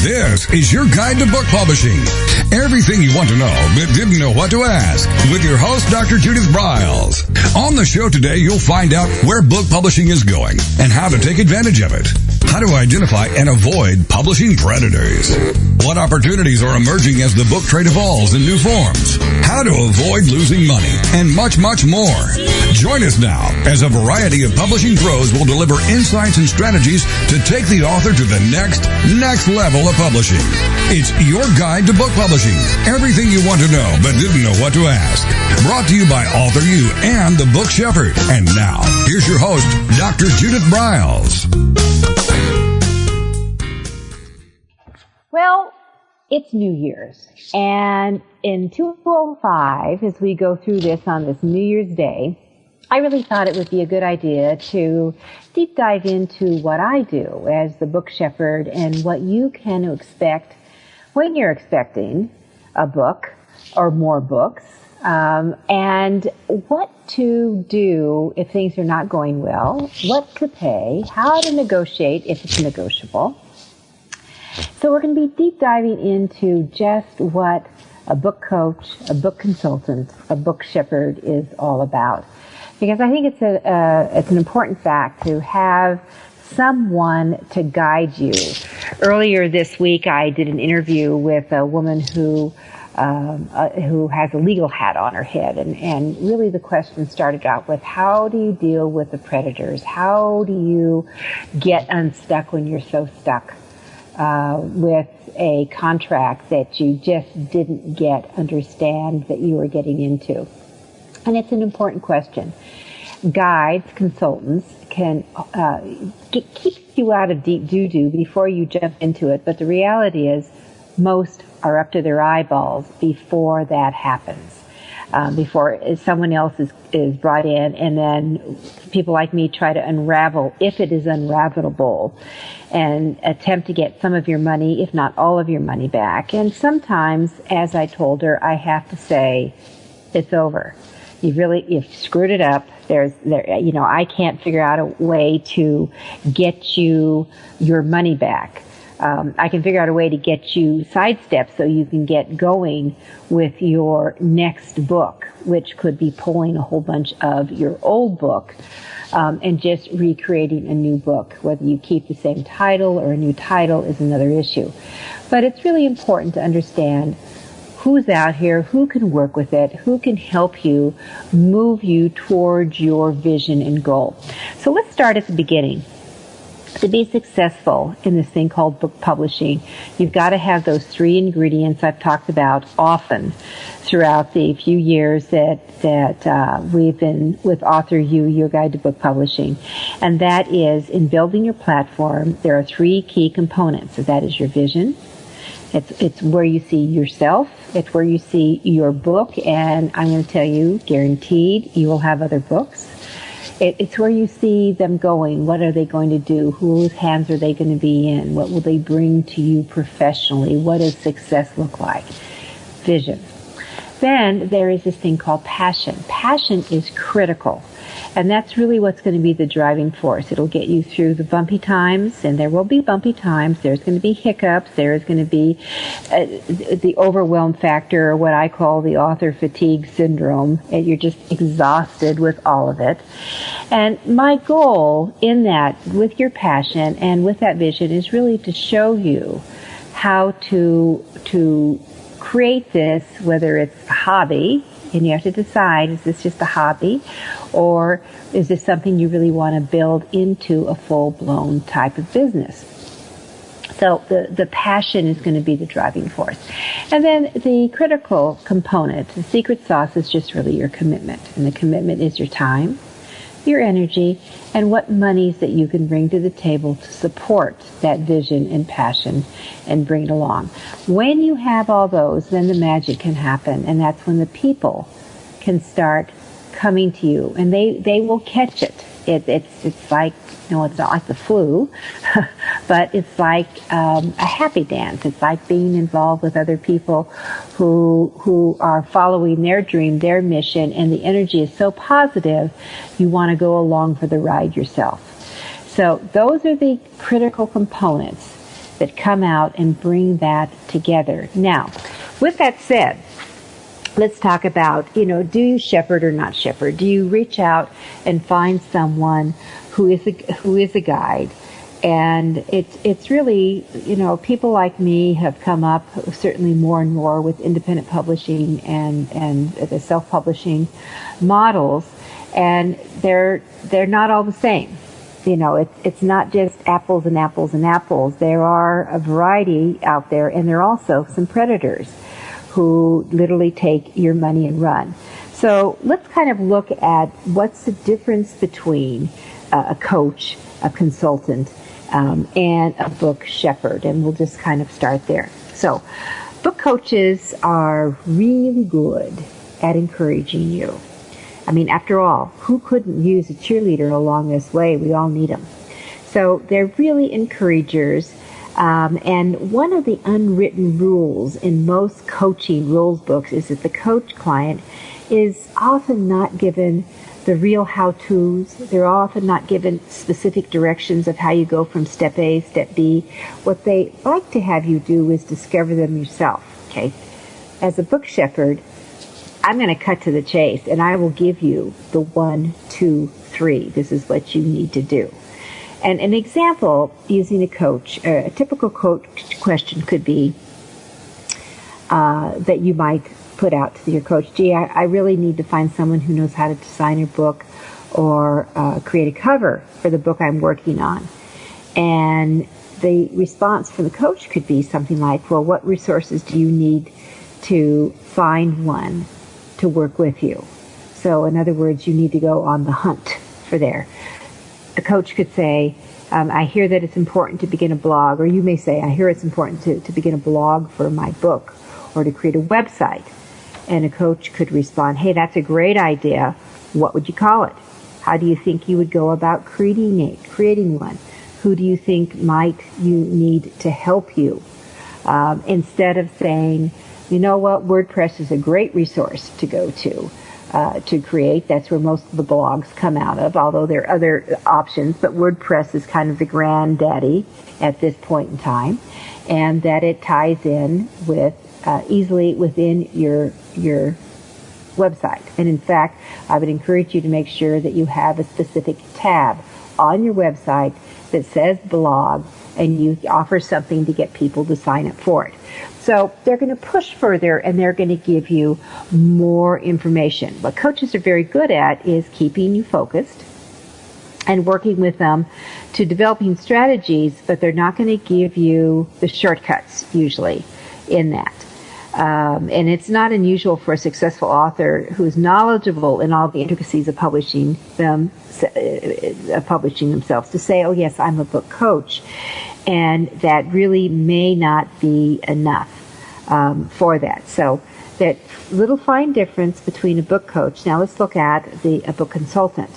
This is your guide to book publishing. Everything you want to know but didn't know what to ask with your host, Dr. Judith Briles. On the show today, you'll find out where book publishing is going and how to take advantage of it. How to identify and avoid publishing predators. What opportunities are emerging as the book trade evolves in new forms. How to avoid losing money and much, much more. Join us now as a variety of publishing pros will deliver insights and strategies to take the author to the next level of publishing. It's your guide to book publishing. Everything you want to know but didn't know what to ask. Brought to you by Author You and The Book Shepherd. And now, here's your host, Dr. Judith Briles. Well, it's New Year's. And in 2005, as we go through this on this New Year's Day, I really thought it would be a good idea to deep dive into what I do as the book shepherd and what you can expect when you're expecting a book or more books, and what to do if things are not going well, what to pay, how to negotiate if it's negotiable. So we're going to be deep diving into just what a book coach, a book consultant, a book shepherd is all about. Because I think it's an important fact to have someone to guide you. Earlier this week, I did an interview with a woman who has a legal hat on her head, and really the question started out with, how do you deal with the predators? How do you get unstuck when you're so stuck with a contract that you just didn't understand that you were getting into? And it's an important question. Guides, consultants can keep you out of deep doo-doo before you jump into it. But the reality is most are up to their eyeballs before that happens. Before someone else is brought in, and then people like me try to unravel, if it is unravelable, and attempt to get some of your money, if not all of your money back. And sometimes, as I told her, I have to say, it's over. You've screwed it up. I can't figure out a way to get you your money back. I can figure out a way to get you sidestepped so you can get going with your next book, which could be pulling a whole bunch of your old book, and just recreating a new book. Whether you keep the same title or a new title is another issue. But it's really important to understand who's out here, who can work with it, who can help you move you towards your vision and goal. So let's start at the beginning. To be successful in this thing called book publishing, you've got to have those three ingredients I've talked about often throughout the few years that we've been with Author You, your guide to book publishing. And that is, in building your platform, there are three key components. So that is your vision. It's where you see yourself. It's where you see your book, and I'm going to tell you, guaranteed, you will have other books. It's where you see them going. What are they going to do? Whose hands are they going to be in? What will they bring to you professionally? What does success look like? Vision. Then there is this thing called passion. Passion is critical. And that's really what's going to be the driving force. It'll get you through the bumpy times, and there will be bumpy times. There's going to be hiccups. There is going to be the overwhelm factor, or what I call the author fatigue syndrome. And you're just exhausted with all of it. And my goal in that, with your passion and with that vision, is really to show you how to create this, whether it's a hobby, and you have to decide, is this just a hobby, or is this something you really want to build into a full-blown type of business? So the passion is going to be the driving force. And then the critical component, the secret sauce, is just really your commitment. And the commitment is your time, your energy, and what monies that you can bring to the table to support that vision and passion and bring it along. When you have all those, then the magic can happen, and that's when the people can start coming to you, and they will catch it. It's like, it's not like the flu, but it's like a happy dance. It's like being involved with other people who are following their dream, their mission, and the energy is so positive, you want to go along for the ride yourself. So those are the critical components that come out and bring that together. Now, with that said, let's talk about, do you shepherd or not shepherd? Do you reach out and find someone who is a guide? And it's really, people like me have come up certainly more and more with independent publishing and the self-publishing models, and they're not all the same. It's not just apples and apples and apples. There are a variety out there, and there are also some predators who literally take your money and run. So let's kind of look at what's the difference between a coach, a consultant, and a book shepherd, and we'll just kind of start there. So, book coaches are really good at encouraging you. I mean, after all, who couldn't use a cheerleader along this way? We all need them. So they're really encouragers, and one of the unwritten rules in most coaching rules books is that the coach client is often not given the real how-tos. They're often not given specific directions of how you go from step A, step B. What they like to have you do is discover them yourself, okay? As a book shepherd, I'm going to cut to the chase, and I will give you the 1, 2, 3. This is what you need to do. And an example using a coach, a typical coach question could be that you might put out to your coach, gee, I really need to find someone who knows how to design a book or create a cover for the book I'm working on. And the response from the coach could be something like, well, what resources do you need to find one to work with you? So in other words, you need to go on the hunt for there. A coach could say, I hear that it's important to begin a blog, or you may say, I hear it's important to begin a blog for my book or to create a website. And a coach could respond, hey, that's a great idea. What would you call it? How do you think you would go about creating one? Who do you think might you need to help you? Instead of saying, you know what, WordPress is a great resource to go to create. That's where most of the blogs come out of, although there are other options, but WordPress is kind of the granddaddy at this point in time, and that it ties in with easily within your website. And in fact, I would encourage you to make sure that you have a specific tab on your website that says blog, and you offer something to get people to sign up for it. So they're going to push further, and they're going to give you more information. What coaches are very good at is keeping you focused and working with them to developing strategies, but they're not going to give you the shortcuts usually in that. And it's not unusual for a successful author who's knowledgeable in all the intricacies of publishing themselves to say, oh yes, I'm a book coach. And that really may not be enough for that. So that little fine difference between a book coach. Now let's look at a book consultant.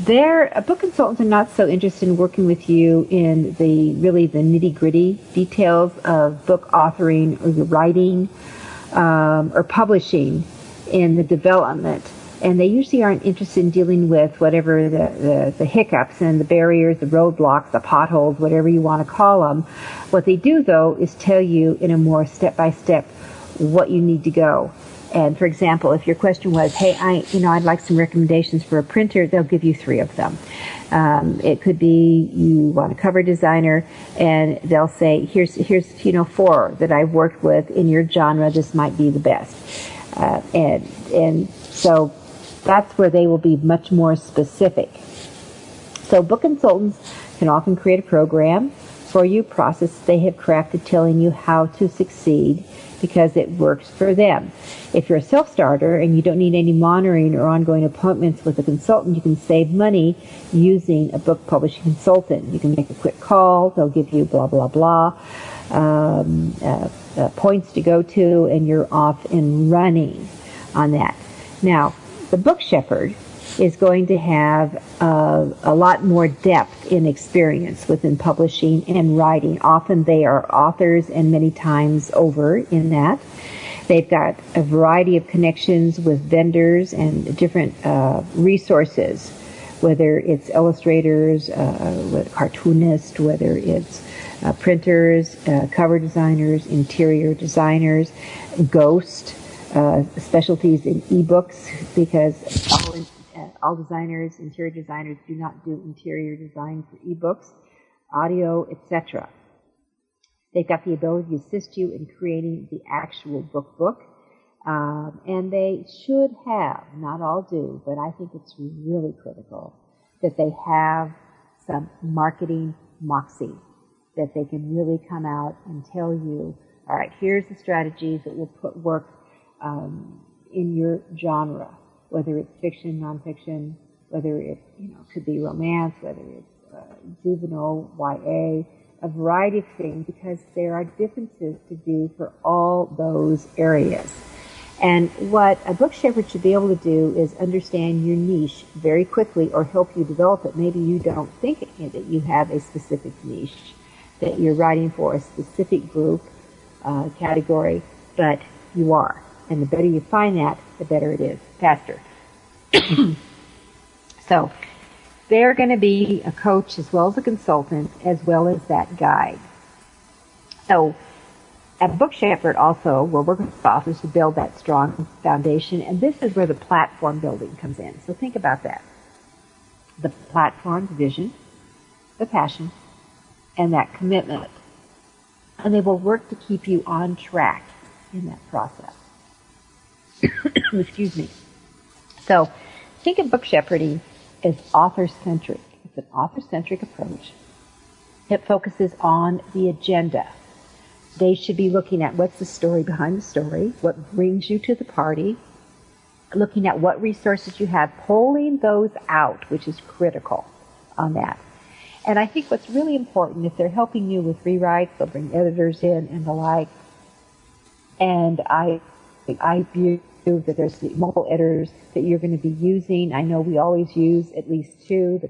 A book consultants are not so interested in working with you in the nitty-gritty details of book authoring or writing or publishing in the development. And they usually aren't interested in dealing with whatever the hiccups and the barriers, the roadblocks, the potholes, whatever you want to call them. What they do, though, is tell you in a more step-by-step what you need to go. And for example, if your question was, hey, I'd like some recommendations for a printer, they'll give you 3 of them. It could be you want a cover designer, and they'll say, here's 4 that I've worked with in your genre. This might be the best. And so that's where they will be much more specific. So book consultants can often create a program for you, process they have crafted telling you how to succeed because it works for them. If you're a self-starter and you don't need any monitoring or ongoing appointments with a consultant, you can save money using a book publishing consultant. You can make a quick call. They'll give you blah, blah, blah, points to go to, and you're off and running on that. Now, the book shepherd is going to have a lot more depth in experience within publishing and writing. Often they are authors and many times over in that. They've got a variety of connections with vendors and different resources whether it's illustrators, cartoonists, whether it's printers, cover designers, interior designers, ghost, specialties in ebooks, because all designers, interior designers, do not do interior design for ebooks, audio, etc. They've got the ability to assist you in creating the actual book. And they should have, not all do, but I think it's really critical that they have some marketing moxie, that they can really come out and tell you, all right, here's the strategies that will work in your genre, whether it's fiction, nonfiction, whether it could be romance, whether it's juvenile, YA, a variety of things, because there are differences to do for all those areas. And what a book shepherd should be able to do is understand your niche very quickly, or help you develop it. Maybe you don't think that you have a specific niche, that you're writing for a specific group, category, but you are. And the better you find that, the better it is, faster. So they're going to be a coach as well as a consultant, as well as that guide. So a book shepherd also will work with authors to build that strong foundation, and this is where the platform building comes in. So think about that. The platform, the vision, the passion, and that commitment. And they will work to keep you on track in that process. Excuse me. So think of book shepherding as author-centric. It's an author-centric approach. It focuses on the agenda. They should be looking at what's the story behind the story, what brings you to the party, looking at what resources you have, pulling those out, which is critical on that. And I think what's really important, if they're helping you with rewrites, they'll bring editors in and the like. And I view that there's multiple editors that you're going to be using. I know we always use at least two, the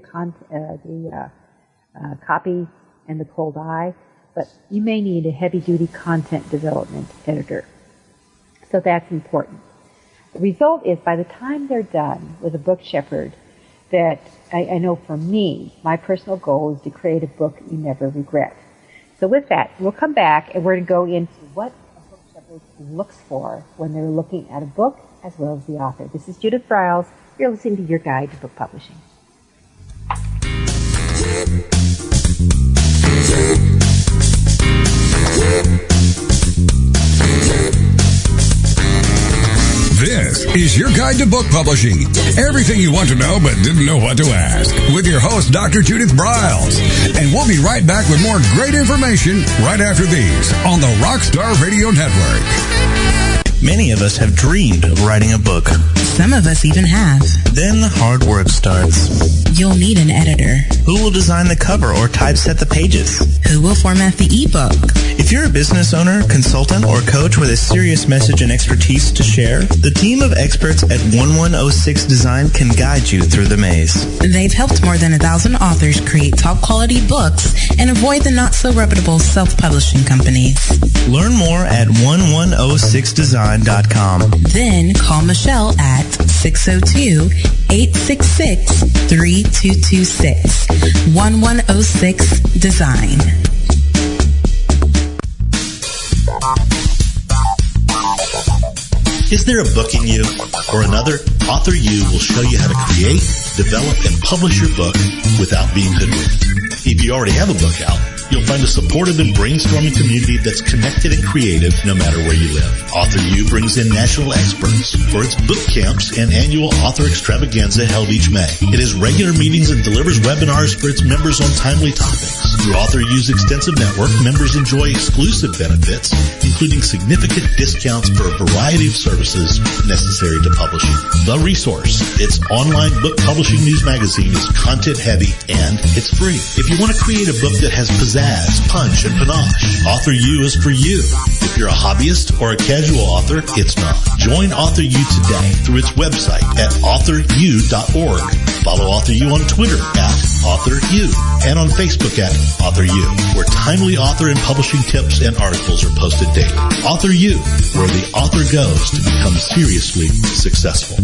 copy and the cold eye. But you may need a heavy-duty content development editor. So that's important. The result is, by the time they're done with a book shepherd, that I know for me, my personal goal is to create a book you never regret. So with that, we'll come back and we're going to go into what a book shepherd looks for when they're looking at a book as well as the author. This is Judith Briles. You're listening to Your Guide to Book Publishing. This is Your Guide to Book Publishing. Everything you want to know but didn't know what to ask. With your host, Dr. Judith Briles. And we'll be right back with more great information right after these on the Rockstar Radio Network. Many of us have dreamed of writing a book. Some of us even have. Then the hard work starts. You'll need an editor. Who will design the cover or typeset the pages? Who will format the ebook? If you're a business owner, consultant, or coach with a serious message and expertise to share, the team of experts at 1106 Design can guide you through the maze. They've helped more than 1,000 authors create top-quality books and avoid the not-so-reputable self-publishing companies. Learn more at 1106design.com. Then call Michelle at 602-866-3226. 1106 Design. Is there a book in you or another? Author U will show you how to create, develop, and publish your book without being hoodwinked. If you already have a book out, you'll find a supportive and brainstorming community that's connected and creative no matter where you live. Author U brings in national experts for its book camps and annual author extravaganza held each May. It has regular meetings and delivers webinars for its members on timely topics. Through Author U's extensive network, members enjoy exclusive benefits, including significant discounts for a variety of services necessary to publishing. The Resource, its online book publishing news magazine, is content heavy and it's free. If you want to create a book that has pizzazz, punch, and panache, Author U is for you. If you're a hobbyist or a casual author, it's not. Join Author U today through its website at authoru.org. Follow Author U on Twitter at AuthorU and on Facebook at Author U, where timely author and publishing tips and articles are posted daily. Author U, where the author goes to become seriously successful.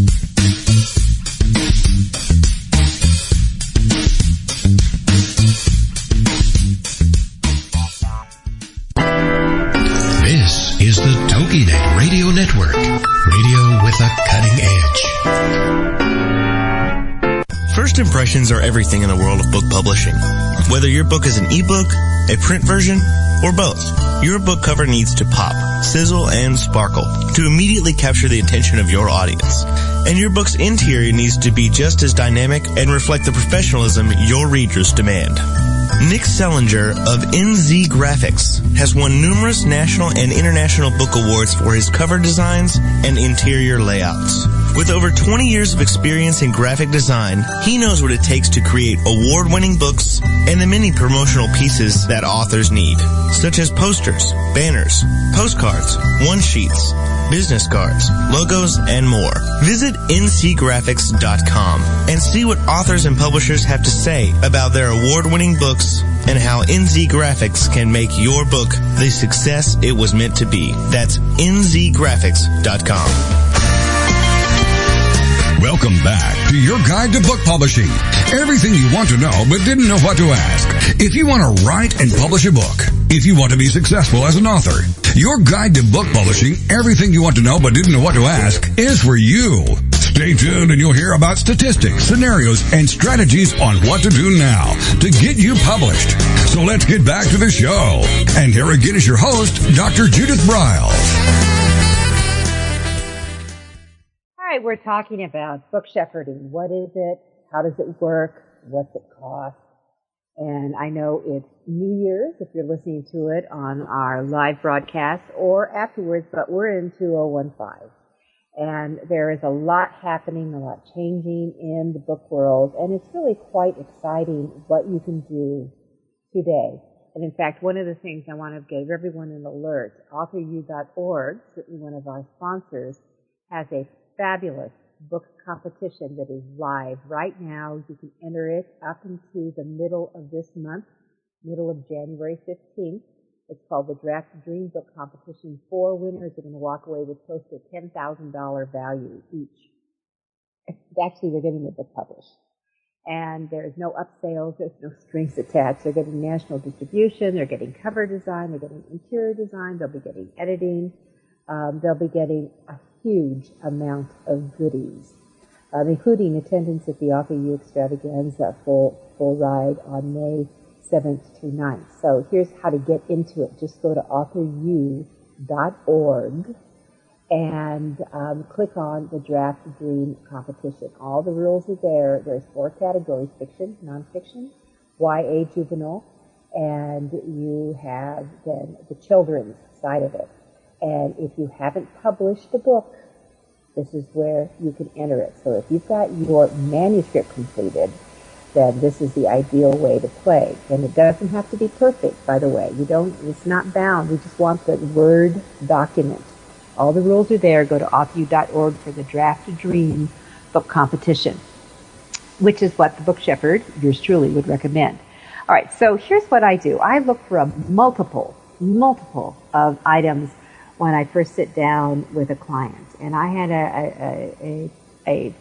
is the TogiNet Radio Network. Radio with a cutting edge. First impressions are everything in the world of book publishing. Whether your book is an ebook, a print version, or both, your book cover needs to pop, sizzle, and sparkle to immediately capture the attention of your audience. And your book's interior needs to be just as dynamic and reflect the professionalism your readers demand. Nick Sellinger of NZ Graphics has won numerous national and international book awards for his cover designs and interior layouts. With over 20 years of experience in graphic design, he knows what it takes to create award-winning books and the many promotional pieces that authors need, such as posters, banners, postcards, one-sheets, business cards, logos, and more. Visit ncgraphics.com and see what authors and publishers have to say about their award-winning books and how NZ Graphics can make your book the success it was meant to be. That's nzgraphics.com. Welcome back to your guide to book publishing. Everything you want to know but didn't know what to ask. If you want to write and publish a book, if you want to be successful as an author, your guide to book publishing, everything you want to know but didn't know what to ask, is for you. Stay tuned and you'll hear about statistics, scenarios, and strategies on what to do now to get you published. So let's get back to the show. And here again is your host, Dr. Judith Briles. We're talking about book shepherding. What is it? How does it work? What's it cost? And I know it's New Year's if you're listening to it on our live broadcast or afterwards, but we're in 2015. And there is a lot happening, a lot changing in the book world, and it's really quite exciting what you can do today. And in fact, one of the things I want to give everyone an alert, AuthorU.org, certainly one of our sponsors, has a fabulous book competition that is live right now. You can enter it up into the middle of this month, middle of January 15th. It's called the Draft Dream Book Competition. 4 winners are going to walk away with close to $10,000 value each. Actually, they're getting the book published. And there's no upsales, there's no strings attached. They're getting national distribution, they're getting cover design, they're getting interior design, they'll be getting editing, they'll be getting a huge amount of goodies, including attendance at the AuthorU Extravaganza full ride on May 7th through 9th. So here's how to get into it. Just go to AuthorU.org and click on the Draft Dream Competition. All the rules are there. There's 4 categories: fiction, nonfiction, YA, juvenile, and you have then the children's side of it. And if you haven't published a book, this is where you can enter it. So if you've got your manuscript completed, then this is the ideal way to play. And it doesn't have to be perfect, by the way. It's not bound. We just want the Word document. All the rules are there. Go to AuthorU.org for the Draft Dream Book Competition, which is what the Book Shepherd, yours truly, would recommend. All right, so here's what I do. I look for a multiple of items when I first sit down with a client. And I had a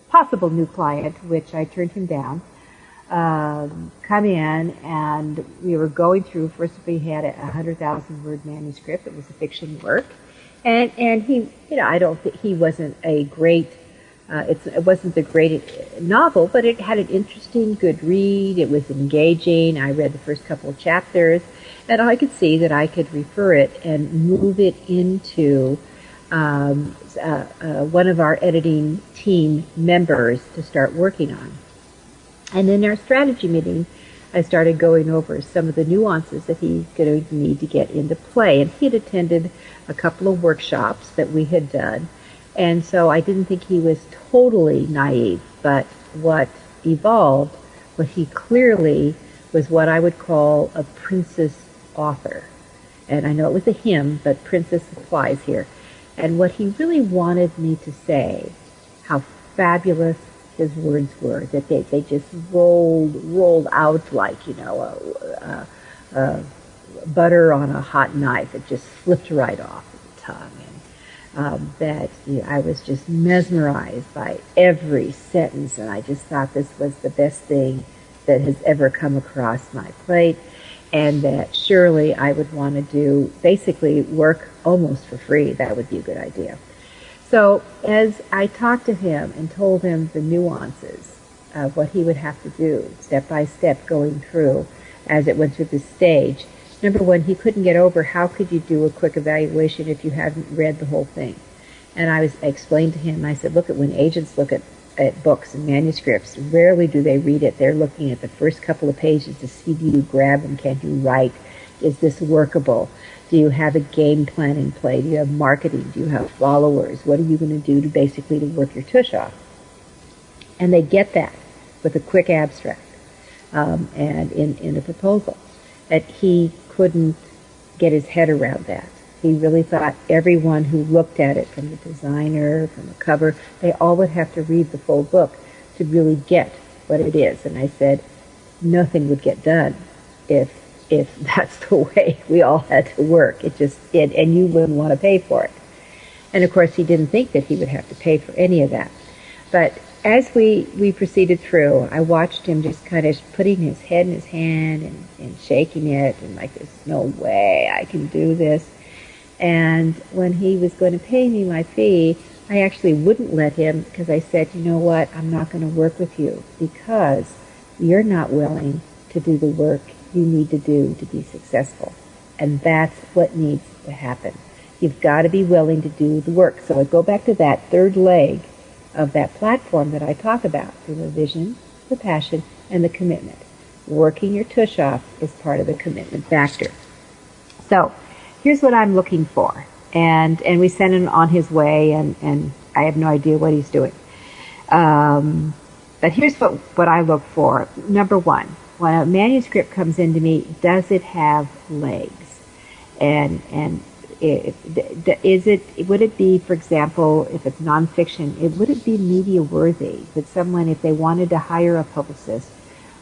possible new client, which I turned him down, come in, and we were going through, first we had a 100,000 word manuscript. It was a fiction work. And he, I don't think he wasn't a great, it wasn't the great novel, but it had an interesting, good read. It was engaging. I read the first couple of chapters, and I could see that I could refer it and move it into one of our editing team members to start working on. And in our strategy meeting, I started going over some of the nuances that he's going to need to get into play. And he had attended a couple of workshops that we had done. And so I didn't think he was totally naive. But what evolved was he clearly was what I would call a princess author. And I know it was a him, but princess applies here. And what he really wanted me to say, how fabulous his words were, that they just rolled out like, butter on a hot knife. It just slipped right off the tongue. And that I was just mesmerized by every sentence, and I just thought this was the best thing that has ever come across my plate. and that surely I would want to do basically work almost for free. That would be a good idea. So as I talked to him and told him the nuances of what he would have to do, step by step going through as it went through this stage, number one, he couldn't get over how could you do a quick evaluation if you hadn't read the whole thing. And I explained to him, I said, look, when agents look at books and manuscripts, rarely do they read it. They're looking at the first couple of pages to see, do you grab them? Can you write? Is this workable? Do you have a game plan in play? Do you have marketing? Do you have followers? What are you going to do to basically to work your tush off? And they get that with a quick abstract and in a proposal. That he couldn't get his head around that. He really thought everyone who looked at it, from the designer, from the cover, they all would have to read the full book to really get what it is. And I said, nothing would get done if that's the way we all had to work. And you wouldn't want to pay for it. And of course, he didn't think that he would have to pay for any of that. But as we proceeded through, I watched him just kind of putting his head in his hand and shaking it, and like, there's no way I can do this. And when he was going to pay me my fee, I actually wouldn't let him, because I said, you know what, I'm not going to work with you because you're not willing to do the work you need to do to be successful. And that's what needs to happen. You've got to be willing to do the work. So I go back to that third leg of that platform that I talk about, the vision, the passion, and the commitment. Working your tush off is part of the commitment factor. So here's what I'm looking for. And we sent him on his way, and I have no idea what he's doing. But here's what I look for. Number one, when a manuscript comes into me, does it have legs? And would it be, for example, if it's nonfiction, would it be media worthy? Would someone, if they wanted to hire a publicist,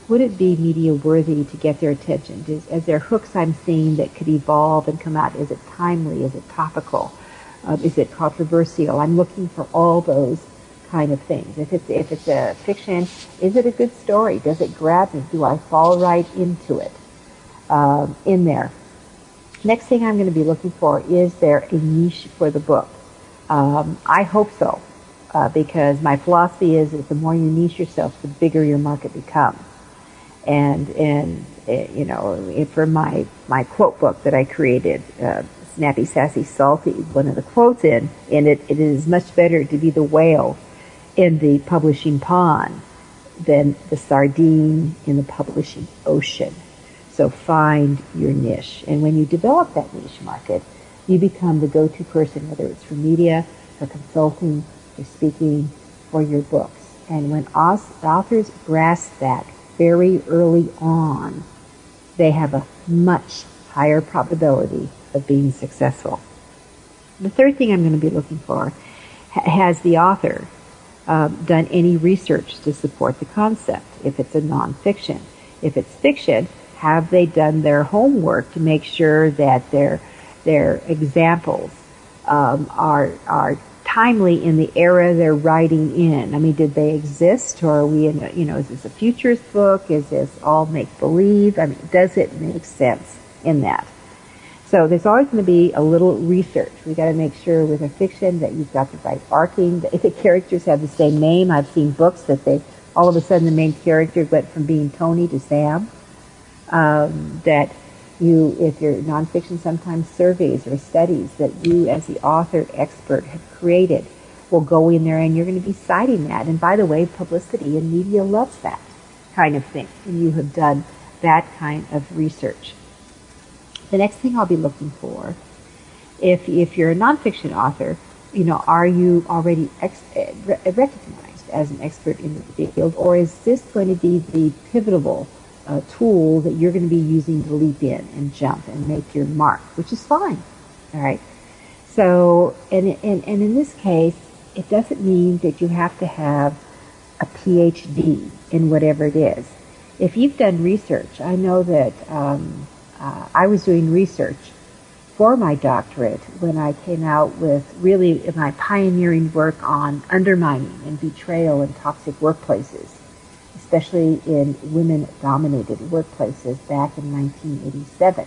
would it be media worthy to get their attention? Is there hooks I'm seeing that could evolve and come out? Is it timely? Is it topical? Is it controversial? I'm looking for all those kind of things. If it's a fiction, is it a good story? Does it grab me? Do I fall right into it in there? Next thing I'm going to be looking for, is there a niche for the book? I hope so, because my philosophy is that the more you niche yourself, the bigger your market becomes. And you know, for my quote book that I created, Snappy, Sassy, Salty, one of the quotes in it, it is much better to be the whale in the publishing pond than the sardine in the publishing ocean. So find your niche. And when you develop that niche market, you become the go-to person, whether it's for media, for consulting, for speaking, for your books. And when authors grasp that very early on, they have a much higher probability of being successful. The third thing I'm going to be looking for, has the author done any research to support the concept, if it's a nonfiction? If it's fiction, have they done their homework to make sure that their examples are timely in the era they're writing in? I mean, did they exist, or are we in is this a futurist book? Is this all make-believe? I mean, does it make sense in that? So there's always going to be a little research. We got to make sure with a fiction that you've got the right arcing, that if the characters have the same name. I've seen books that all of a sudden the main character went from being Tony to Sam. That if you're nonfiction, sometimes surveys or studies that you as the author expert have created will go in there, and you're going to be citing that. And by the way, publicity and media loves that kind of thing, and you have done that kind of research. The next thing I'll be looking for, if you're a nonfiction author, are you already recognized as an expert in the field, or is this going to be the pivotal tool that you're going to be using to leap in and jump and make your mark, which is fine. All right. So, and in this case, it doesn't mean that you have to have a PhD in whatever it is. If you've done research, I know that I was doing research for my doctorate when I came out with really my pioneering work on undermining and betrayal in toxic workplaces. especially in women-dominated workplaces back in 1987.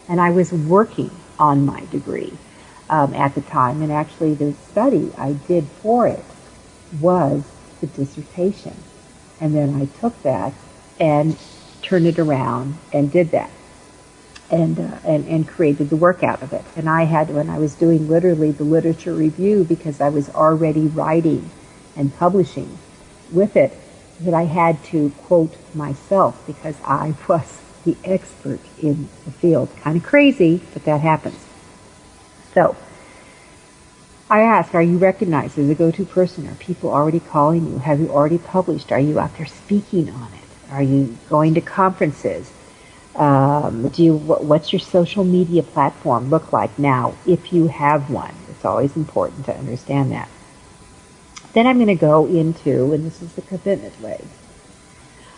And I was working on my degree at the time, and actually the study I did for it was the dissertation. And then I took that and turned it around and did that and created the work out of it. And I had, when I was doing literally the literature review, because I was already writing and publishing with it, that I had to quote myself because I was the expert in the field. Kind of crazy, but that happens. So I ask, are you recognized as a go-to person? Are people already calling you? Have you already published? Are you out there speaking on it? Are you going to conferences? What's your social media platform look like now, if you have one? It's always important to understand that. Then I'm going to go into, and this is the commitment leg,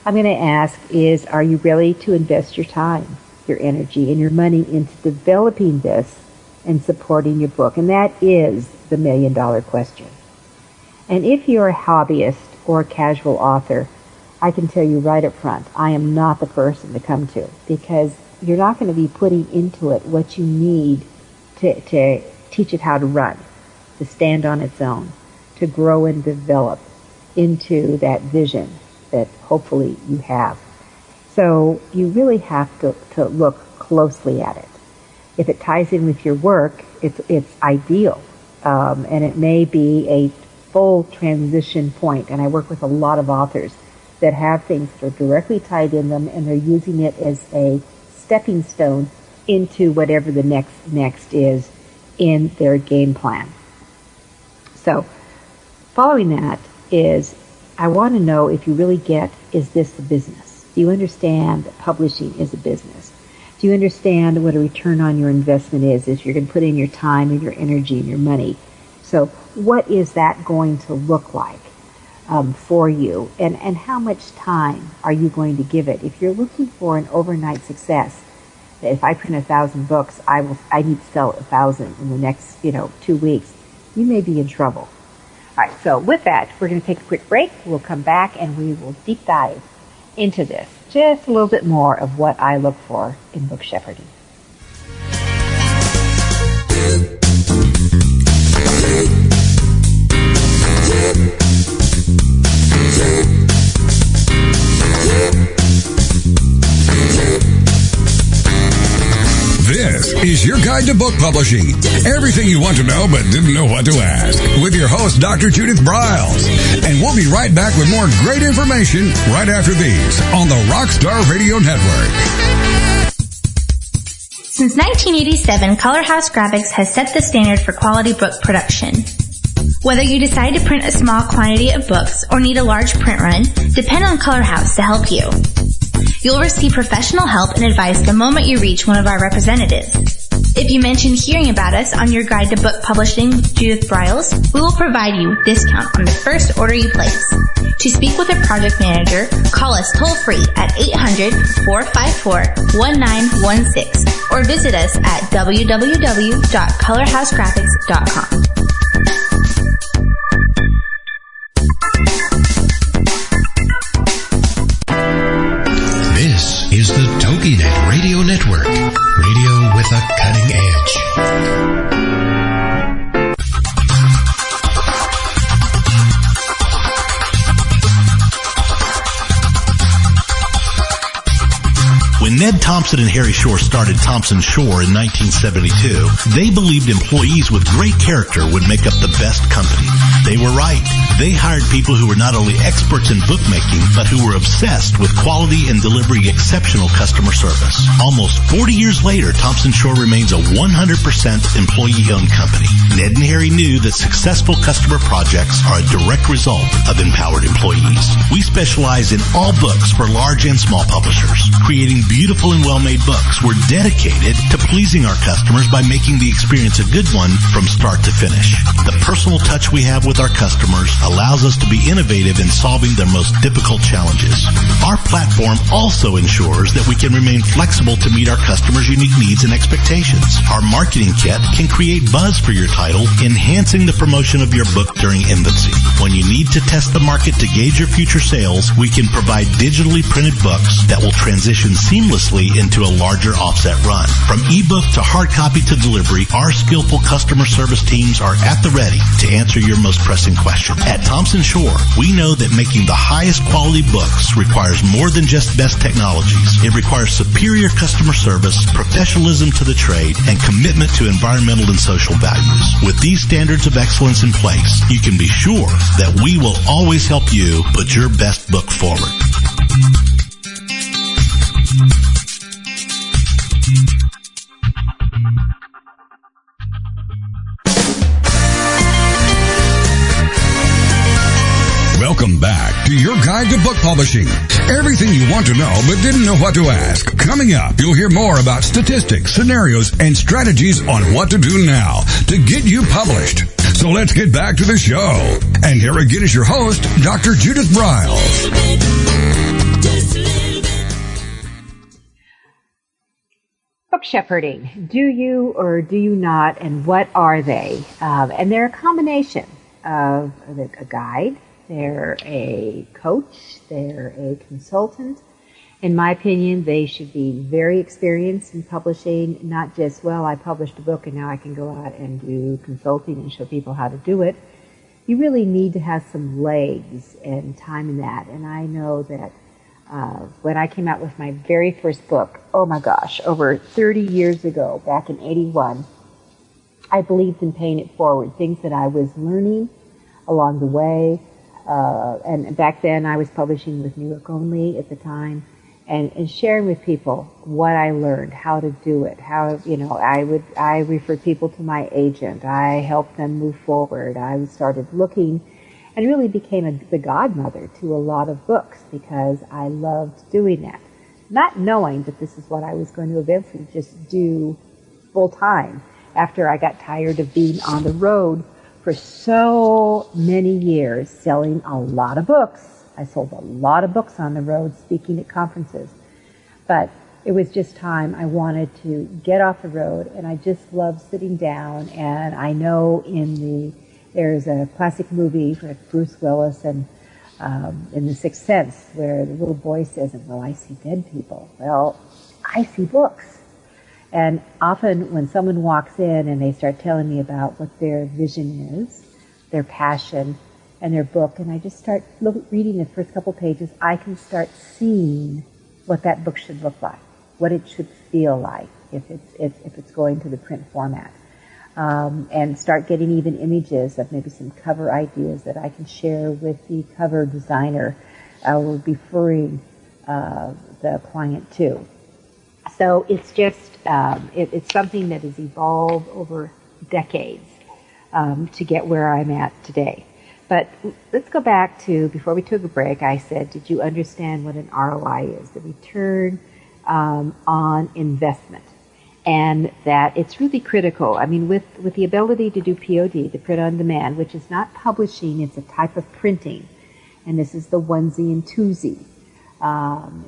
I'm going to ask is, are you ready to invest your time, your energy, and your money into developing this and supporting your book? And that is the $1 million question. And if you're a hobbyist or a casual author, I can tell you right up front, I am not the person to come to, because you're not going to be putting into it what you need to teach it how to run, to stand on its own, to grow and develop into that vision that hopefully you have. So you really have to look closely at it. If it ties in with your work, it's ideal. And it may be a full transition point. And I work with a lot of authors that have things that are directly tied in them, and they're using it as a stepping stone into whatever the next is in their game plan. So following that is, I want to know if you really get, is this a business? Do you understand that publishing is a business? Do you understand what a return on your investment is if you're going to put in your time and your energy and your money? So what is that going to look like for you? And how much time are you going to give it? If you're looking for an overnight success, if I print 1,000 books, I need to sell 1,000 in the next 2 weeks, you may be in trouble. All right, so with that, we're going to take a quick break. We'll come back and we will deep dive into this. Just a little bit more of what I look for in book shepherding. This is your guide to book publishing. Everything you want to know but didn't know what to ask. With your host, Dr. Judith Briles. And we'll be right back with more great information right after these on the Rockstar Radio Network. Since 1987, Color House Graphics has set the standard for quality book production. Whether you decide to print a small quantity of books or need a large print run, depend on Color House to help you. You'll receive professional help and advice the moment you reach one of our representatives. If you mention hearing about us on your guide to book publishing with Judith Briles, we will provide you a discount on the first order you place. To speak with a project manager, call us toll-free at 800-454-1916 or visit us at www.colorhousegraphics.com. This is the TogiNet Radio Network, radio with a cutting edge. When Ned Thompson and Harry Shore started Thompson Shore in 1972, they believed employees with great character would make up the best company. They were right. They hired people who were not only experts in bookmaking, but who were obsessed with quality and delivering exceptional customer service. Almost 40 years later, Thompson Shore remains a 100% employee-owned company. Ned and Harry knew that successful customer projects are a direct result of empowered employees. We specialize in all books for large and small publishers, creating beautiful and well-made books. We're dedicated to pleasing our customers by making the experience a good one from start to finish. The personal touch we have with our customers allows us to be innovative in solving their most difficult challenges. Our platform also ensures that we can remain flexible to meet our customers' unique needs and expectations. Our marketing kit can create buzz for your title, enhancing the promotion of your book during infancy. When you need to test the market to gauge your future sales, we can provide digitally printed books that will transition seamlessly into a larger offset run. From ebook to hard copy to delivery, our skillful customer service teams are at the ready to answer your most pressing question. At Thompson Shore, we know that making the highest quality books requires more than just best technologies. It requires superior customer service, professionalism to the trade, and commitment to environmental and social values. With these standards of excellence in place, you can be sure that we will always help you put your best book forward. Welcome back to your guide to book publishing. Everything you want to know but didn't know what to ask. Coming up, you'll hear more about statistics, scenarios, and strategies on what to do now to get you published. So let's get back to the show. And here again is your host, Dr. Judith Briles. Book shepherding. Do you or do you not, and what are they? And they're a combination of a guide, they're a coach, they're a consultant. In my opinion, they should be very experienced in publishing, not just, well, I published a book and now I can go out and do consulting and show people how to do it. You really need to have some legs and time in that. And I know that when I came out with my very first book, oh my gosh, over 30 years ago, back in 81, I believed in paying it forward, things that I was learning along the way. And back then I was publishing with New York Only at the time. And sharing with people what I learned, how to do it, how, I referred people to my agent. I helped them move forward. I started looking and really became the godmother to a lot of books because I loved doing that. Not knowing that this is what I was going to eventually just do full time after I got tired of being on the road for so many years selling a lot of books. I sold a lot of books on the road, speaking at conferences. But it was just time. I wanted to get off the road, and I just loved sitting down. And I know there's a classic movie with Bruce Willis and in The Sixth Sense where the little boy says, well, I see dead people. Well, I see books. And often when someone walks in and they start telling me about what their vision is, their passion, and their book, and I just start reading the first couple pages, I can start seeing what that book should look like, what it should feel like if it's going to the print format, and start getting even images of maybe some cover ideas that I can share with the cover designer or referring the client to. So it's just it's something that has evolved over decades to get where I'm at today. But let's go back to, before we took a break, I said, did you understand what an ROI is? The return on investment. And that it's really critical. I mean, with the ability to do POD, the print on demand, which is not publishing, it's a type of printing. And this is the onesie and twosie.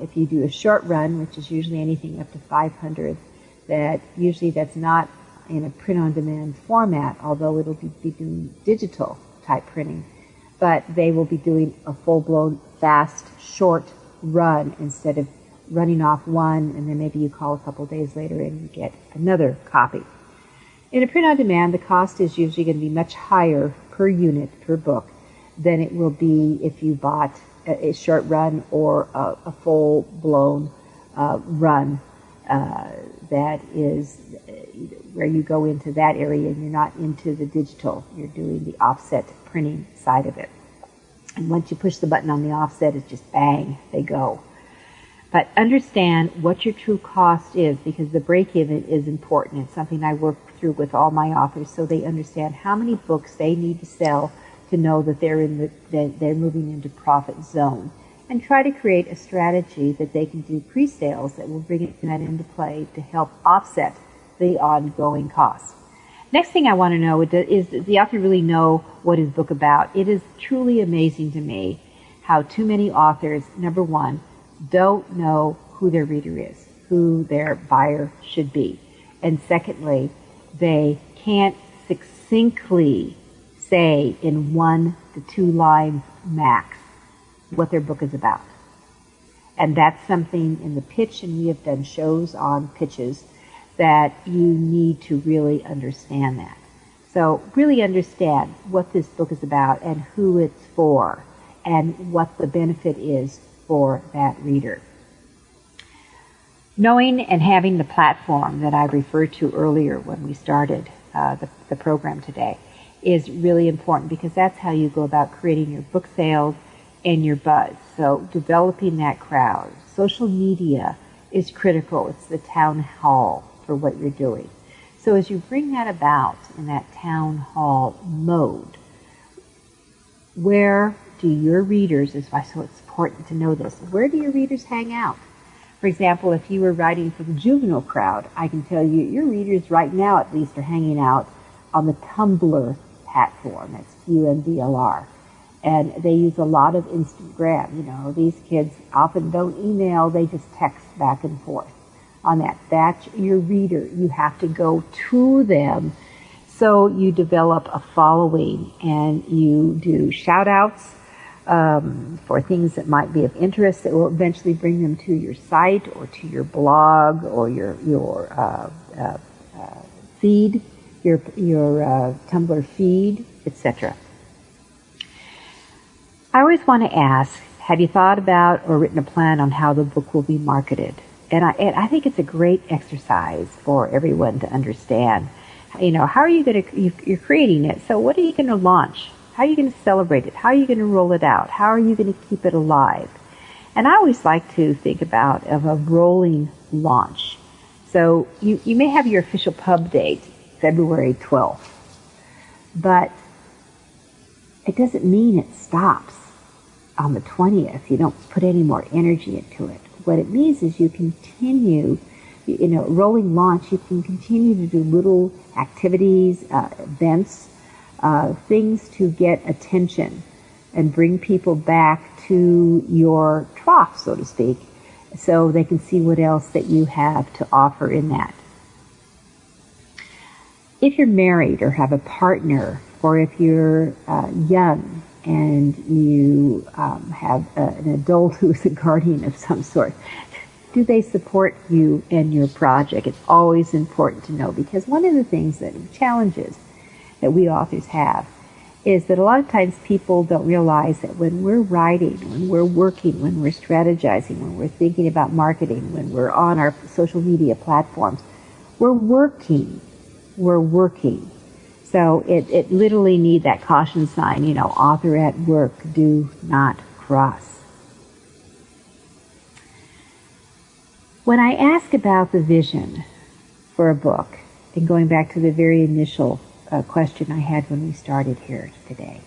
If you do a short run, which is usually anything up to 500, that's not in a print on demand format, although it'll be doing digital type printing, but they will be doing a full-blown, fast, short run instead of running off one, and then maybe you call a couple days later and you get another copy. In a print-on-demand, the cost is usually going to be much higher per unit, per book, than it will be if you bought a short run or a full-blown run that is where you go into that area and you're not into the digital. You're doing the offset printing side of it. And once you push the button on the offset, it's just bang, they go. But understand what your true cost is, because the break-even is important. It's something I work through with all my authors so they understand how many books they need to sell to know that they're moving into profit zone. and try to create a strategy that they can do pre-sales that will bring that into play to help offset the ongoing costs. Next thing I want to know is, does the author really know what his book about? It is truly amazing to me how too many authors, number one, don't know who their reader is, who their buyer should be. And secondly, they can't succinctly say in 1 to 2 lines max what their book is about. And that's something in the pitch, and we have done shows on pitches, that you need to really understand that. So really understand what this book is about and who it's for and what the benefit is for that reader. Knowing and having the platform that I referred to earlier when we started the program today is really important, because that's how you go about creating your book sales and your buzz. So developing that crowd. Social media is critical. It's the town hall for what you're doing. So as you bring that about in that town hall mode, where do your readers, is why so it's important to know this, where do your readers hang out? For example, if you were writing for the juvenile crowd, I can tell you your readers right now at least are hanging out on the Tumblr platform. That's UMBLR. And they use a lot of Instagram. You know, these kids often don't email, they just text back and forth on that. That's your reader. You have to go to them. So you develop a following and you do shout outs for things that might be of interest that will eventually bring them to your site or to your blog or your feed, your Tumblr feed, etc. I always want to ask, have you thought about or written a plan on how the book will be marketed? And I think it's a great exercise for everyone to understand. You know, how are you going to, you're creating it, so what are you going to launch? How are you going to celebrate it? How are you going to roll it out? How are you going to keep it alive? And I always like to think about of a rolling launch. So you may have your official pub date, February 12th, but it doesn't mean it stops on the 20th. You don't put any more energy into it. What it means is you continue, you know, rolling launch, you can continue to do little activities, events, things to get attention and bring people back to your trough, so to speak, so they can see what else that you have to offer in that. If you're married or have a partner, or if you're young and you have an adult who is a guardian of some sort, do they support you and your project? It's always important to know, because one of the things that challenges that we authors have is that a lot of times people don't realize that when we're writing, when we're working, when we're strategizing, when we're thinking about marketing, when we're on our social media platforms, we're working. We're working. So it literally needs that caution sign, you know, author at work, do not cross. When I ask about the vision for a book, and going back to the very initial question I had when we started here today,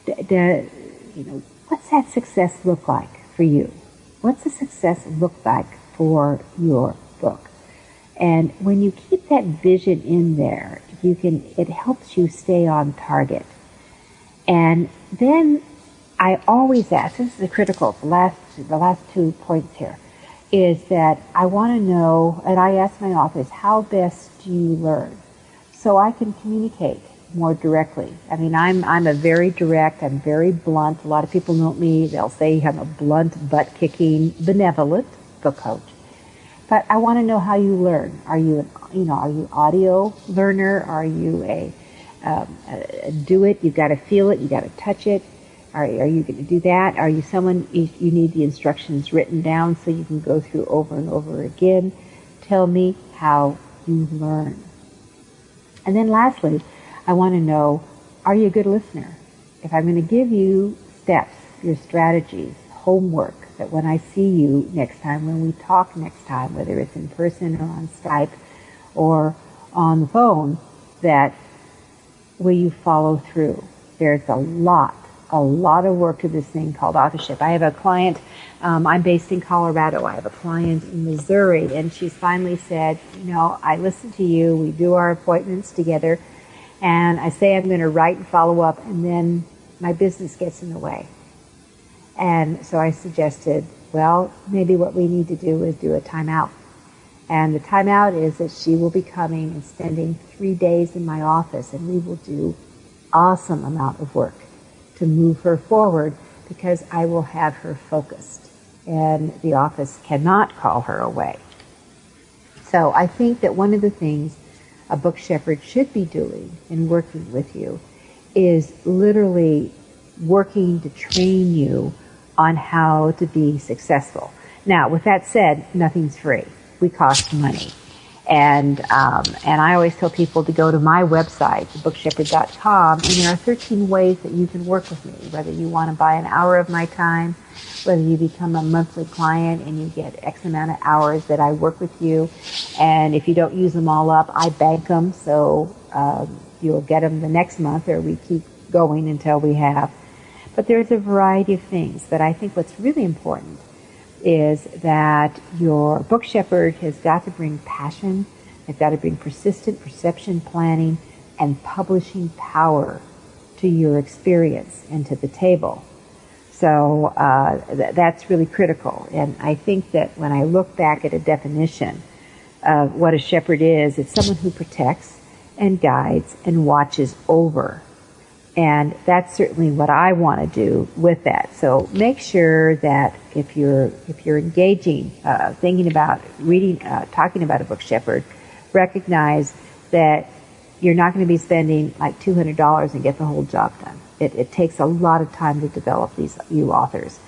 you know, what's that success look like for you? What's the success look like for your book? And when you keep that vision in there, it helps you stay on target. And then I always ask, this is critical, the last 2 points here, is that I want to know, and I ask my authors, how best do you learn? So I can communicate more directly. I mean, I'm a very direct, I'm very blunt. A lot of people know me, they'll say I'm a blunt, butt-kicking, benevolent book coach. But I want to know how you learn. Are you audio learner? Are you a do it? You've got to feel it. You got to touch it. Are you going to do that? Are you someone you need the instructions written down so you can go through over and over again? Tell me how you learn. And then lastly, I want to know, are you a good listener? If I'm going to give you steps, your strategies, homework, that when I see you next time, when we talk next time, whether it's in person or on Skype or on the phone, that will you follow through? There's a lot a lot of work to this thing called authorship. I have a client, I'm based in Colorado. I have a client in Missouri, and she's finally said, I listen to you. We do our appointments together, and I say I'm going to write and follow up, and then my business gets in the way. And so I suggested, well, maybe what we need to do is do a timeout. And the timeout is that she will be coming and spending 3 days in my office, and we will do awesome amount of work to move her forward, because I will have her focused, and the office cannot call her away. So I think that one of the things a book shepherd should be doing in working with you is literally working to train you on how to be successful. Now, with that said, nothing's free. We cost money. And I always tell people to go to my website, thebookshepherd.com, and there are 13 ways that you can work with me, whether you want to buy an hour of my time, whether you become a monthly client and you get X amount of hours that I work with you, and if you don't use them all up, I bank them, so you'll get them the next month, or we keep going until we have. But there's a variety of things, but I think what's really important is that your book shepherd has got to bring passion, they've got to bring persistent perception planning and publishing power to your experience and to the table. So that's really critical. And I think that when I look back at a definition of what a shepherd is, it's someone who protects and guides and watches over. And that's certainly what I want to do with that. So make sure that if you're engaging, thinking about reading, talking about a book shepherd, recognize that you're not going to be spending like $200 and get the whole job done. It takes a lot of time to develop these new authors,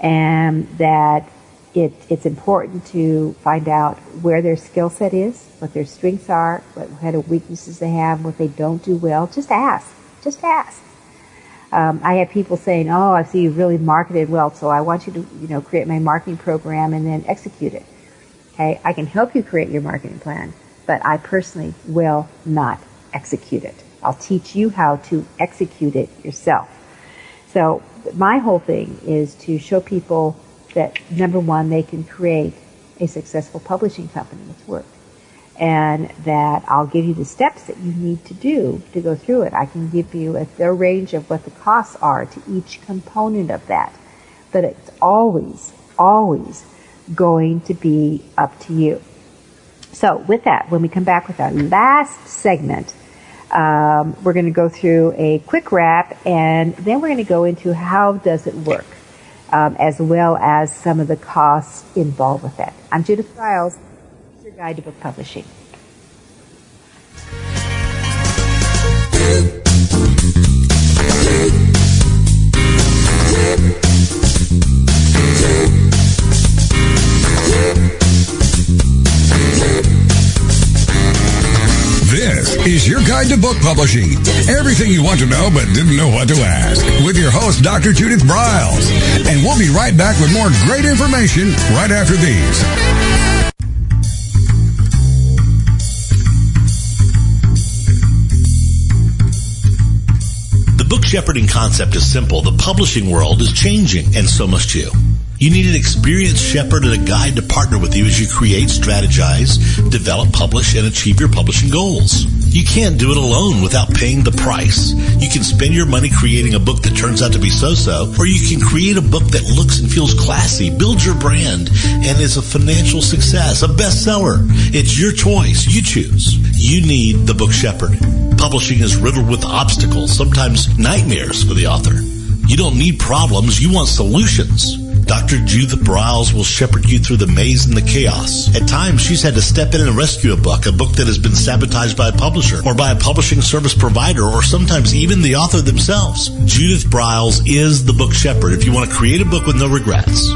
and that it's important to find out where their skill set is, what their strengths are, what kind of weaknesses they have, what they don't do well. Just ask. Just ask. I have people saying, "Oh, I see you really marketed well, so I want you to, create my marketing program and then execute it." Okay, I can help you create your marketing plan, but I personally will not execute it. I'll teach you how to execute it yourself. So my whole thing is to show people that, number one, they can create a successful publishing company that's worked. And that I'll give you the steps that you need to do to go through it. I can give you a range of what the costs are to each component of that. But it's always, always going to be up to you. So with that, when we come back with our last segment, we're going to go through a quick wrap, and then we're going to go into how does it work, as well as some of the costs involved with that. I'm Judith Riles, your guide to book publishing. This is your guide to book publishing. Everything you want to know but didn't know what to ask. With your host, Dr. Judith Briles. And we'll be right back with more great information right after these. The book shepherding concept is simple. The publishing world is changing, and so must you. You need an experienced shepherd and a guide to partner with you as you create, strategize, develop, publish, and achieve your publishing goals. You can't do it alone without paying the price. You can spend your money creating a book that turns out to be so-so, or you can create a book that looks and feels classy, builds your brand, and is a financial success, a bestseller. It's your choice. You choose. You need the book shepherd. Publishing is riddled with obstacles, sometimes nightmares for the author. You don't need problems. You want solutions. Dr. Judith Briles will shepherd you through the maze and the chaos. At times, she's had to step in and rescue a book that has been sabotaged by a publisher or by a publishing service provider, or sometimes even the author themselves. Judith Briles is the book shepherd. If you want to create a book with no regrets,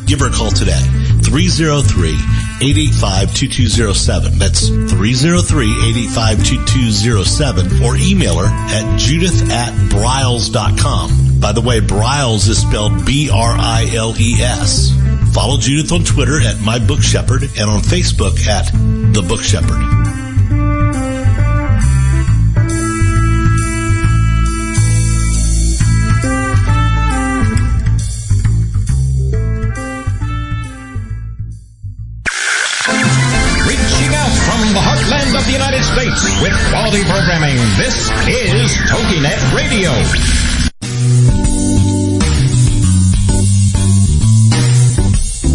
give her a call today. 303-885-2207. That's 303-885-2207. Or email her at judith@briles.com. By the way, Briles is spelled B-R-I-L-E-S. Follow Judith on Twitter at My Book Shepherd and on Facebook at The Book Shepherd. the United States with quality programming. This is TogiNet Radio.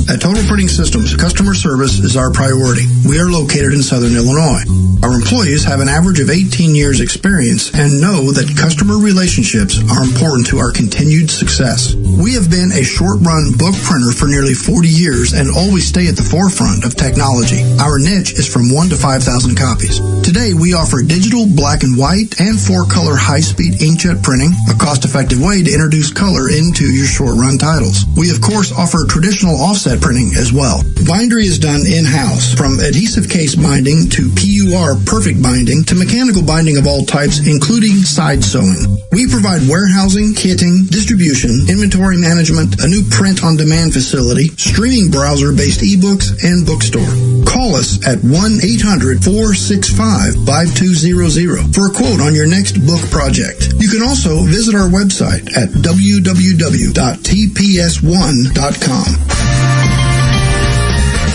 At Total Printing Systems, customer service is our priority. We are located in Southern Illinois. Our employees have an average of 18 years experience and know that customer relationships are important to our continued success. We have been a short-run book printer for nearly 40 years and always stay at the forefront of technology. Our niche is from 1 to 5,000 copies. Today, we offer digital, black and white, and 4-color high-speed inkjet printing, a cost-effective way to introduce color into your short-run titles. We, of course, offer traditional offset printing as well. Bindery is done in-house, from adhesive case binding to PUR perfect binding to mechanical binding of all types, including side sewing. We provide warehousing, kitting, distribution, inventory management, a new print-on-demand facility, streaming browser-based ebooks, and bookstore. Call us at 1-800-465-5200 for a quote on your next book project. You can also visit our website at www.tps1.com.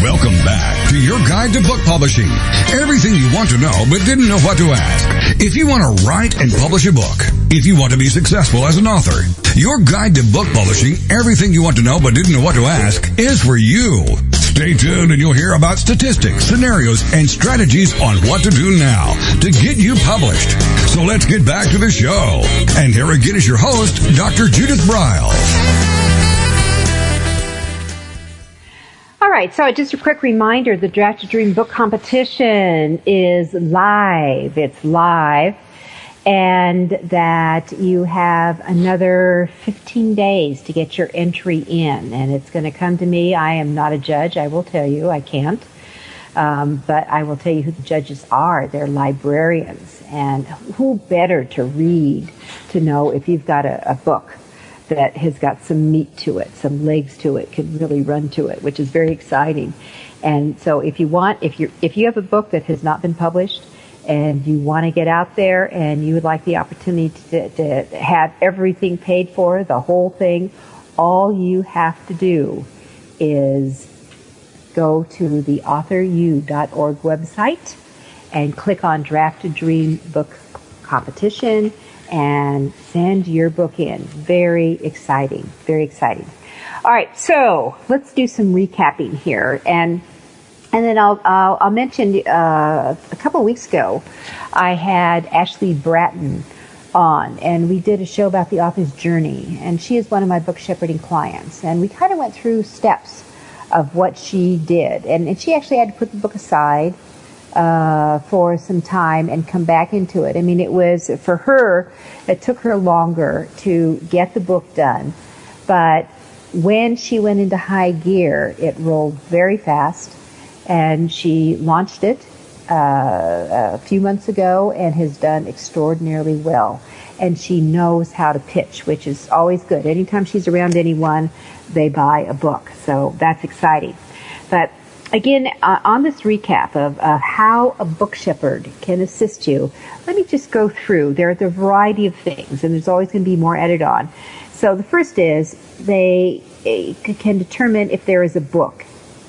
Welcome back to your guide to book publishing. Everything you want to know but didn't know what to ask. If you want to write and publish a book, if you want to be successful as an author, your guide to book publishing, everything you want to know but didn't know what to ask, is for you. Stay tuned and you'll hear about statistics, scenarios, and strategies on what to do now to get you published. So let's get back to the show. And here again is your host, Dr. Judith Briles. All right, so just a quick reminder, the Draft to Dream book competition is live. It's live, and that you have another 15 days to get your entry in, and it's going to come to me. I am not a judge, I will tell you. I can't. But I will tell you who the judges are. They're librarians, and who better to read to know if you've got a book that has got some meat to it, some legs to it, can really run to it, which is very exciting. And so if you have a book that has not been published and you want to get out there and you would like the opportunity to have everything paid for, the whole thing, all you have to do is go to the authoru.org website and click on Draft to Dream Book Competition and send your book in. Very exciting, very exciting. All right, so let's do some recapping here, and then I'll mention a couple of weeks ago I had Ashley Bratton on, and we did a show about the author's journey, and she is one of my book shepherding clients, and we kind of went through steps of what she did, and she actually had to put the book aside for some time and come back into it. I mean, it was, for her, it took her longer to get the book done, but when she went into high gear, it rolled very fast, and she launched it a few months ago and has done extraordinarily well. And she knows how to pitch, which is always good. Anytime she's around anyone, they buy a book. So that's exciting. But again, on this recap of how a book shepherd can assist you, let me just go through. There's a variety of things, and there's always going to be more added on. So the first is they can determine if there is a book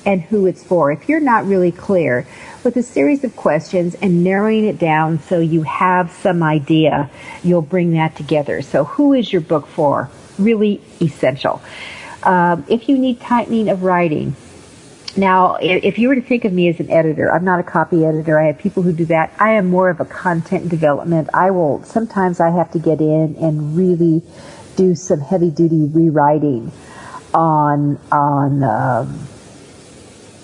and who it's for. If you're not really clear, with a series of questions and narrowing it down so you have some idea, you'll bring that together. So who is your book for? Really essential. If you need tightening of writing, now, if you were to think of me as an editor, I'm not a copy editor. I have people who do that. I am more of a content development. Sometimes I have to get in and really do some heavy-duty rewriting on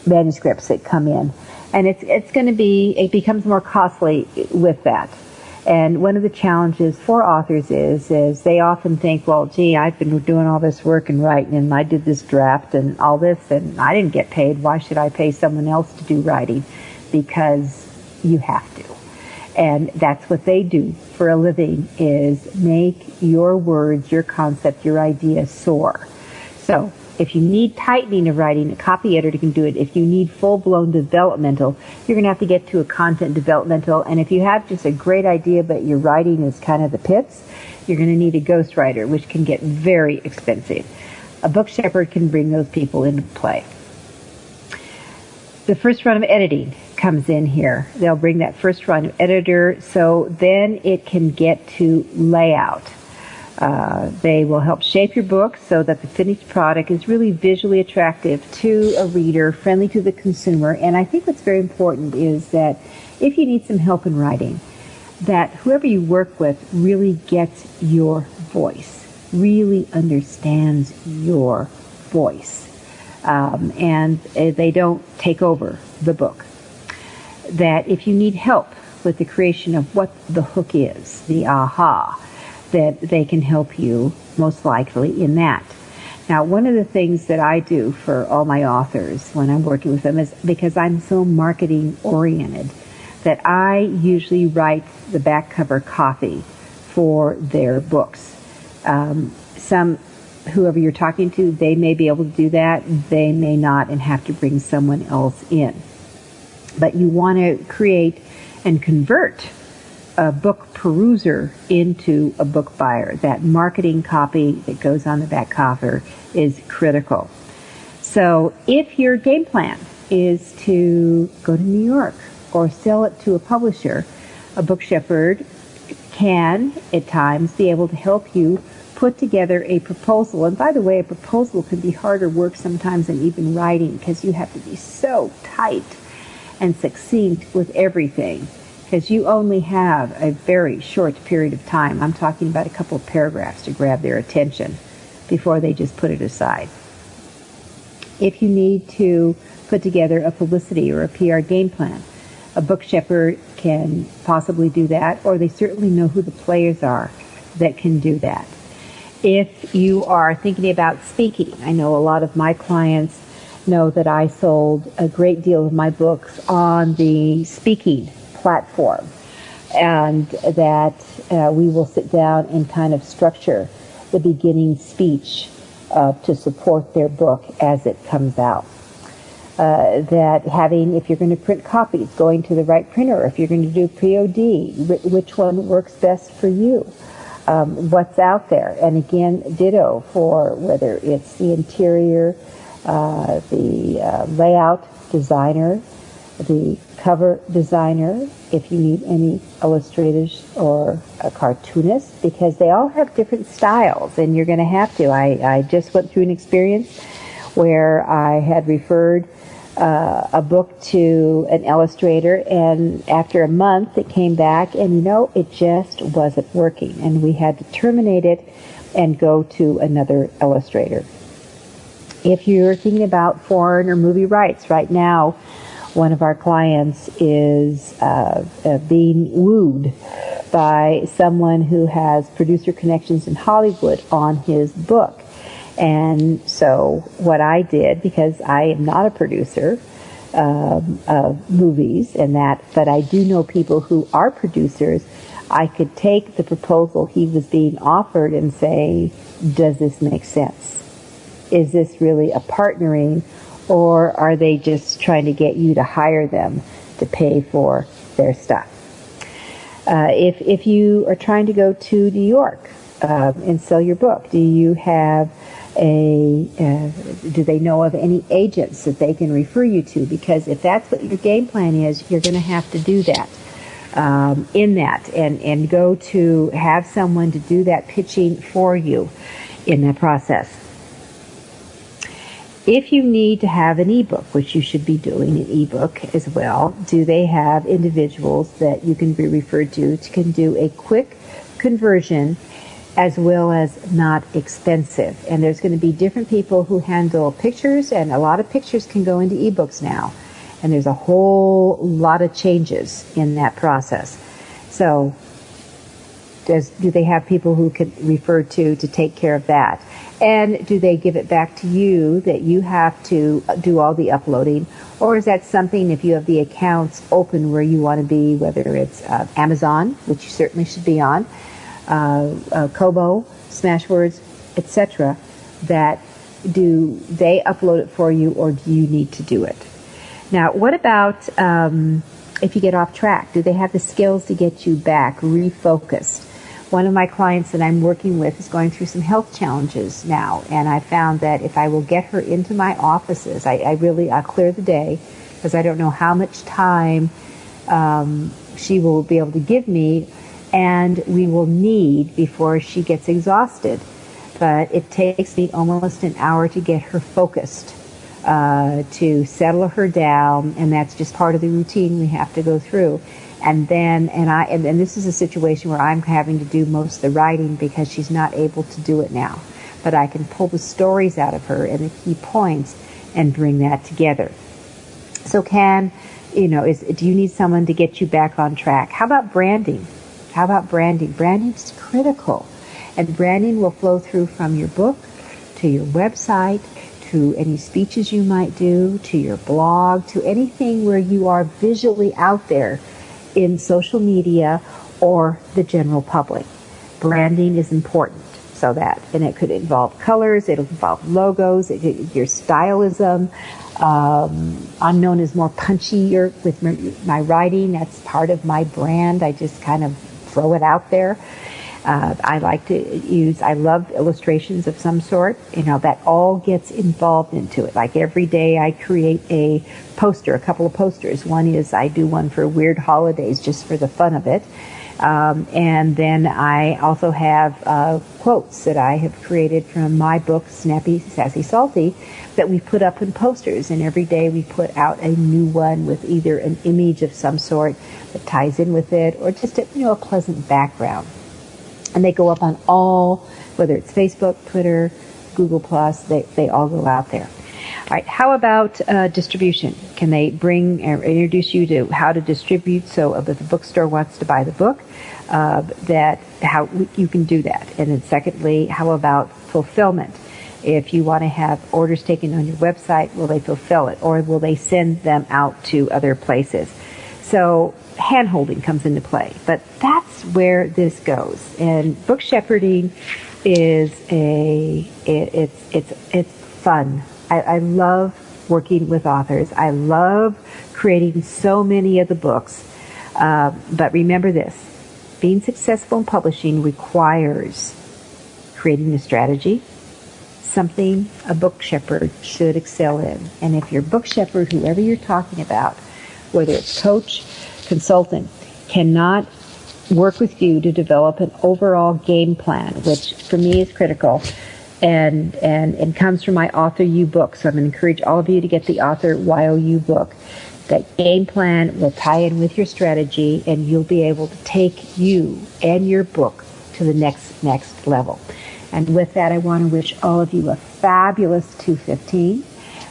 manuscripts that come in. And it becomes more costly with that. And one of the challenges for authors is they often think, well, gee, I've been doing all this work and writing, and I did this draft and all this, and I didn't get paid. Why should I pay someone else to do writing? Because you have to. And that's what they do for a living, is make your words, your concept, your idea soar. So if you need tightening of writing, a copy editor can do it. If you need full-blown developmental, you're going to have to get to a content developmental. And if you have just a great idea but your writing is kind of the pits, you're going to need a ghostwriter, which can get very expensive. A book shepherd can bring those people into play. The first run of editing comes in here. They'll bring that first run editor, so then it can get to layout. They will help shape your book so that the finished product is really visually attractive to a reader, friendly to the consumer. And I think what's very important is that if you need some help in writing, that whoever you work with really gets your voice, really understands your voice, and they don't take over the book. That if you need help with the creation of what the hook is, the aha, that they can help you most likely in that. Now, one of the things that I do for all my authors when I'm working with them is, because I'm so marketing oriented, that I usually write the back cover copy for their books. Whoever you're talking to, they may be able to do that. They may not and have to bring someone else in. But you want to create and convert a book peruser into a book buyer. That marketing copy that goes on the back cover is critical. So if your game plan is to go to New York or sell it to a publisher, a book shepherd can at times be able to help you put together a proposal. And by the way, a proposal can be harder work sometimes than even writing, because you have to be so tight and succinct with everything, because you only have a very short period of time. I'm talking about a couple of paragraphs to grab their attention before they just put it aside. If you need to put together a publicity or a PR game plan, a book shepherd can possibly do that, or they certainly know who the players are that can do that. If you are thinking about speaking, I know a lot of my clients know that I sold a great deal of my books on the speaking platform, and that we will sit down and kind of structure the beginning speech to support their book as it comes out. That having, if you're going to print copies, going to the right printer, if you're going to do POD, which one works best for you, what's out there. And again, ditto for whether it's the interior, the layout designer, the cover designer, if you need any illustrators or a cartoonist, because they all have different styles, and you're going to have to. I just went through an experience where I had referred a book to an illustrator, and after a month it came back, and it just wasn't working, and we had to terminate it and go to another illustrator. If you're thinking about foreign or movie rights, right now one of our clients is being wooed by someone who has producer connections in Hollywood on his book. And so what I did, because I am not a producer of movies and that, but I do know people who are producers, I could take the proposal he was being offered and say, does this make sense? Is this really a partnering, or are they just trying to get you to hire them to pay for their stuff? If you are trying to go to New York and sell your book, do you have do they know of any agents that they can refer you to? Because if that's what your game plan is, you're going to have to do that in that, and go to have someone to do that pitching for you in that process. If you need to have an ebook, which you should be doing an ebook as well, do they have individuals that you can be referred to can do a quick conversion as well as not expensive? And there's going to be different people who handle pictures, and a lot of pictures can go into ebooks now. And there's a whole lot of changes in that process. So do they have people who could refer to take care of that? And do they give it back to you that you have to do all the uploading? Or is that something, if you have the accounts open where you want to be, whether it's Amazon, which you certainly should be on, Kobo, Smashwords, etc., that do they upload it for you, or do you need to do it? Now, what about if you get off track? Do they have the skills to get you back refocused? One of my clients that I'm working with is going through some health challenges now, and I found that if I will get her into my offices, I'll clear the day, because I don't know how much time she will be able to give me and we will need before she gets exhausted. But it takes me almost an hour to get her focused, to settle her down, and that's just part of the routine we have to go through. And then, and this is a situation where I'm having to do most of the writing because she's not able to do it now. But I can pull the stories out of her and the key points and bring that together. So do you need someone to get you back on track? How about branding? Branding's critical. And branding will flow through from your book to your website, to any speeches you might do, to your blog, to anything where you are visually out there in social media or the general public. Branding is important. And it could involve colors, it'll involve logos, your stylism. I'm known as more punchier with my writing. That's part of my brand. I just kind of throw it out there. I love illustrations of some sort. That all gets involved into it. Like every day I create a couple of posters. One is I do one for weird holidays just for the fun of it. And then I also have quotes that I have created from my book, Snappy, Sassy, Salty, that we put up in posters. And every day we put out a new one with either an image of some sort that ties in with it or just a pleasant background. And they go up on all, whether it's Facebook, Twitter, Google+, they all go out there. All right, how about distribution? Can they introduce you to how to distribute so if the bookstore wants to buy the book, how you can do that? And then secondly, how about fulfillment? If you want to have orders taken on your website, will they fulfill it? Or will they send them out to other places? So hand-holding comes into play. But that's where this goes. And book shepherding is it's fun. I love working with authors. I love creating so many of the books. But remember this, being successful in publishing requires creating a strategy, something a book shepherd should excel in. And if your book shepherd, whoever you're talking about, whether it's coach, consultant, cannot work with you to develop an overall game plan, which for me is critical, and comes from my Author You book. So I'm going to encourage all of you to get the Author YOU book. That game plan will tie in with your strategy, and you'll be able to take you and your book to the next level. And with that, I want to wish all of you a fabulous 2015.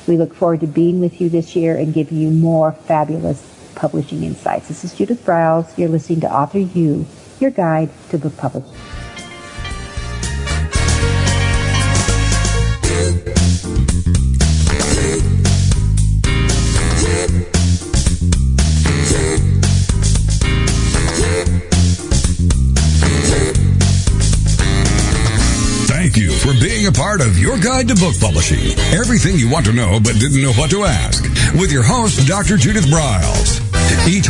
We look forward to being with you this year and giving you more fabulous publishing insights. This is Judith Briles. You're listening to Author You, your guide to book publishing. Thank you for being a part of Your Guide to Book Publishing. Everything you want to know but didn't know what to ask. With your host, Dr. Judith Briles. Each